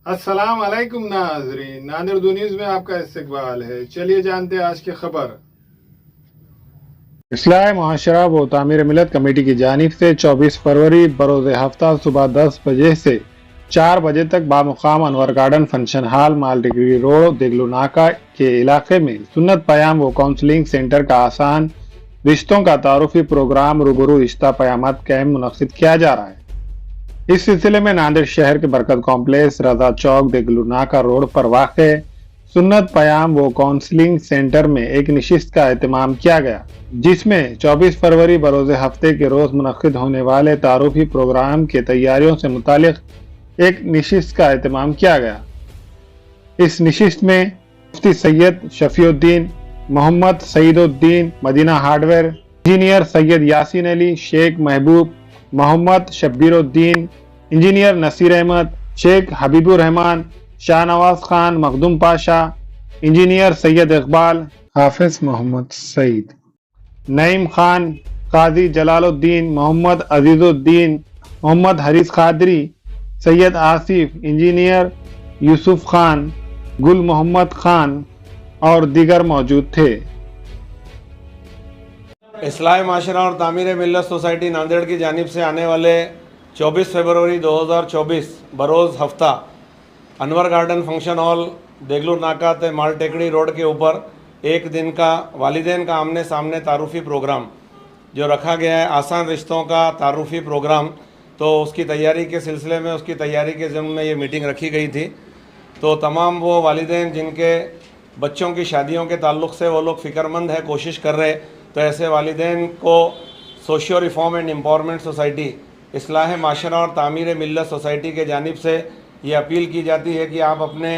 अस्सलाम वालेकुम नाजरीन, नादिर दो न्यूज़ में आपका इस्तकबाल है। चलिए जानते हैं आज की खबर। इस्लाह मुआशरा व तामीर मिलत कमेटी की जानिब से 24 फरवरी बरोज़ हफ्ता सुबह 10 बजे से 4 बजे तक बामुकाम अनवर गार्डन फंक्शन हॉल माल डिग्री रोड देगलू नाका के इलाके में सुन्नत पयाम व काउंसलिंग सेंटर का आसान रिश्तों का तारुफी प्रोग्राम रूबरू रिश्ता पयामत कैम्प मुनक्किद किया जा रहा है। इस सिलसिले में नांदेड़ शहर के बरकत कॉम्प्लेक्स, रजा चौक, देगलू नाका रोड पर वाक़े सुन्नत पयाम व काउंसलिंग सेंटर में एक नशिस्त का एहतमाम किया गया, जिसमें 24 फरवरी बरोज़े हफ्ते के रोज मुनक्किद होने वाले तारुफी प्रोग्राम की तैयारियों से मुतालिक एक नशिस्त का एहतमाम किया गया। इस नशिस्त में Mufti Syed Shafiuddin, Mohammed Saeeduddin, Madina hardware, engineer Syed Yaseen Ali, Sheikh Mehboob, Mohammed Shabbiruddin, engineer Naseer Ahmed, Sheikh Habibur Rahman, Shahnawaz Khan, Makhdoom Pasha, engineer Syed Iqbal, Hafiz Mohammed Saeed, Naeem Khan, Qazi Jalaluddin, Mohammed Azizuddin, Mohammed Haris Qadri, Syed Asif, engineer Yusuf Khan, Gul Mohammed Khan और दीगर मौजूद थे। इस्लाह माशरा और तामीर मिल्लत सोसाइटी नांदेड़ की जानिब से आने वाले 24 फरवरी 2024 बरोज़ हफ्ता Anwar garden function hall Degloor नाका ते माल टेकड़ी रोड के ऊपर एक दिन का वालिदैन का आमने सामने तारुफी प्रोग्राम जो रखा गया है, आसान रिश्तों का तारुफी प्रोग्राम। तो उसकी तैयारी के सिलसिले में, उसकी तैयारी के ज़िम्मे में ये मीटिंग रखी गई थी। तो तमाम वो वालिदैन जिनके बच्चों की शादियों के ताल्लुक़ से वो लोग फ़िक्रमंद है, कोशिश कर रहे, तो ऐसे वालिदैन को socio reform and empowerment society, Islah Mashra और तामीर मिल्लत सोसाइटी के जानिब से ये अपील की जाती है कि आप अपने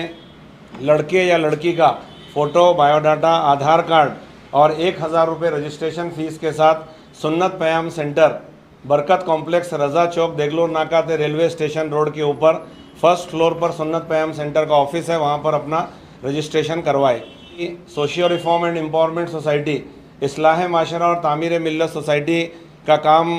लड़के या लड़की का फ़ोटो, बायोडाटा, आधार कार्ड और 1000 रुपये रजिस्ट्रेशन फ़ीस के साथ सुन्नत पयाम सेंटर, बरकत कॉम्प्लेक्स, रजा चौक, देगलूर नाका ते रेलवे स्टेशन रोड के ऊपर फर्स्ट फ्लोर पर सुन्नत पयाम सेंटर का ऑफिस है, वहाँ पर अपना रजिस्ट्रेशन करवाए। Socio reform and empowerment society, Islah Mashra और तामीर मिल्लत सोसाइटी का काम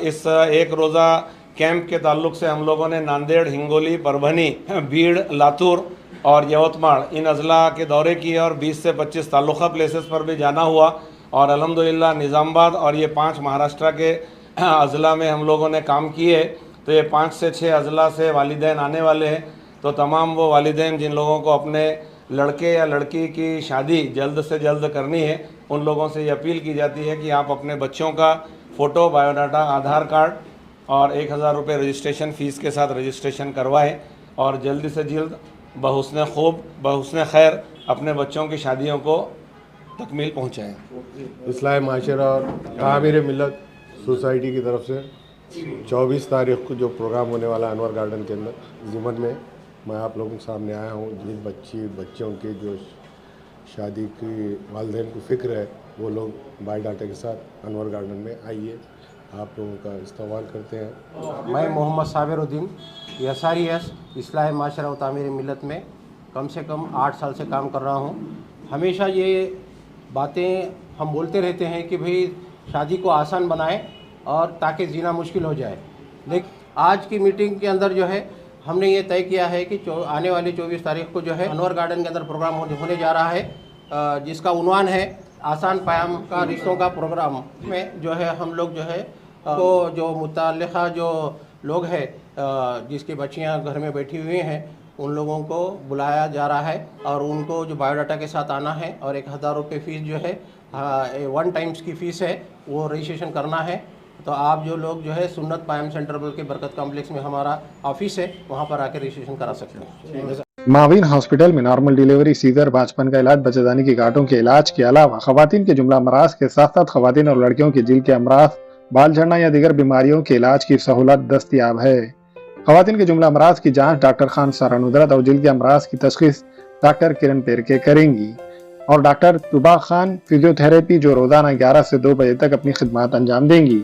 इस एक रोज़ा कैंप के ताल्लुक़ से हम लोगों ने नांदेड़, हिंगोली, परभनी, बीड़, लातूर और यवतमाड़ इन अज़ला के दौरे किए और 20 से 25 ताल्लुक़ा प्लेसेस पर भी जाना हुआ और अल्हम्दुलिल्लाह निज़ामाबाद और ये 5 महाराष्ट्र के अज़ला में हम लोगों ने काम किए। तो ये 5 से 6 अज़ला से वालिदैन आने वाले हैं। तो तमाम वो वालिदैन जिन लोगों को अपने लड़के या लड़की की शादी जल्द से जल्द करनी है, उन लोगों से ये अपील की जाती है कि आप अपने बच्चों का फ़ोटो, बायोडाटा, आधार कार्ड और 1000 रुपये रजिस्ट्रेशन फ़ीस के साथ रजिस्ट्रेशन करवाएं और जल्द से जल्द बहुस्न खूब, बहुस्न खैर अपने बच्चों की शादियों को तकमील पहुँचाएँ। इस्लाह माशरा और तामीर मिल्लत सोसाइटी की तरफ से 24 तारीख को जो प्रोग्राम होने वाला है अनवर गार्डन के अंदर, ज़िमन में मैं आप लोगों के सामने आया हूँ। जिन बच्चों के जो शादी की वालिदैन को फ़िक्र है, वो लोग बायोडाटा के साथ अनवर गार्डन में आइए, आप लोगों का इस्तेमाल करते हैं। मैं मोहम्मद साबिरुद्दीन यसारियस इस्लाह माशरा व तामीर मिल्लत में कम से कम 8 साल से काम कर रहा हूँ। हमेशा ये बातें हम बोलते रहते हैं कि भाई शादी को आसान बनाएं और ताकि जीना मुश्किल हो जाए। लेकिन आज की मीटिंग के अंदर जो है हमने ये तय किया है कि आने वाली 24 तारीख को जो है अनवर गार्डन के अंदर प्रोग्राम होने जा रहा है, जिसका उन्वान है आसान पयाम का रिश्तों का प्रोग्राम। में जो है हम लोग जो है को जो मुताल्लिक़ा जो लोग हैं जिसकी बच्चियां घर में बैठी हुई हैं, उन लोगों को बुलाया जा रहा है और उनको जो बायोडाटा के साथ आना है और 1000 रुपये फ़ीस जो है 1 टाइम्स की फ़ीस है, वो रजिस्ट्रेशन करना है। तो आप जो लोग जो है सुन्नत पयाम सेंटर बल्कि बरकत कॉम्प्लेक्स में हमारा ऑफिस है, वहाँ पर आकर रजिस्ट्रेशन करा सकते हैं। माविन हॉस्पिटल में नॉर्मल डिलीवरी, सीजर, बांझपन का इलाज, बच्चेदानी की गांठों के इलाज के अलावा खवातीन के जुमला अमराज के साथ साथ खवातीन और लड़कियों के जिल के अमराज, बाल झड़ना या दीगर बीमारियों के इलाज की सहूलत दस्तयाब है। खवातीन के जुमला अमराज की जांच डॉक्टर खान सारा नुदरत और जिल के अमराज की तशखीस डॉक्टर किरण पेरके करेंगी और डॉक्टर तुबा खान फिजियोथेरेपी जो रोजाना 11 से 2 बजे तक अपनी खिदमत अंजाम देंगी।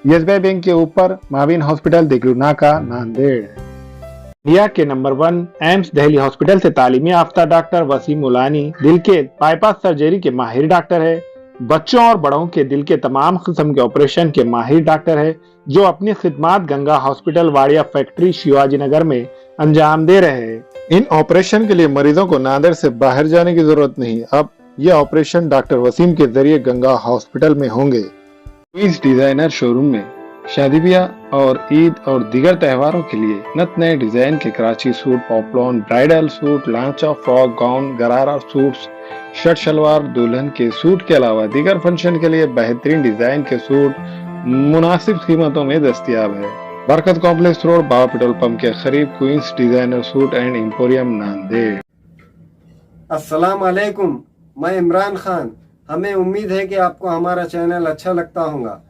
एसबीआई बैंक के ऊपर माविन हॉस्पिटल, देगलू नाका, नांदेड़। इंडिया के नंबर 1 एम्स दिल्ली हॉस्पिटल से तालीमी याफ्ता डॉक्टर वसीम मुलानी दिल के बाईपास सर्जरी के माहिर डॉक्टर है। बच्चों और बड़ों के दिल के तमाम किस्म के ऑपरेशन के माहिर डॉक्टर है, जो अपनी खिदमत गंगा हॉस्पिटल, वाड़िया फैक्ट्री, शिवाजी नगर में अंजाम दे रहे हैं। इन ऑपरेशन के लिए मरीजों को नांदेड़ से बाहर जाने की जरूरत नहीं। अब ये ऑपरेशन डॉक्टर वसीम के जरिए गंगा हॉस्पिटल में होंगे। क्वींस डिजाइनर शोरूम में शादी ब्याह और ईद और दीगर त्योहारों के लिए नत नए डिजाइन के Karachi suit, poplin, bridal suit, लांचा, frock, gown, gharara suits, shirt salwar, दुल्हन के सूट के अलावा दीगर फंक्शन के लिए बेहतरीन डिजाइन के सूट मुनासिब कीमतों में दस्तयाब है। Barkat complex road, Baba petrol pump के करीब, queens designer suit and emporium, Nanded. अस्सलाम वालेकुम, मैं इमरान खान। हमें उम्मीद है कि आपको हमारा चैनल अच्छा लगता होगा।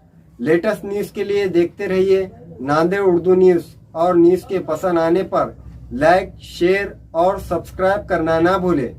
लेटेस्ट न्यूज़ के लिए देखते रहिए नांदेड़ उर्दू न्यूज़, और न्यूज़ के पसंद आने पर लाइक, शेयर और सब्सक्राइब करना ना भूलें।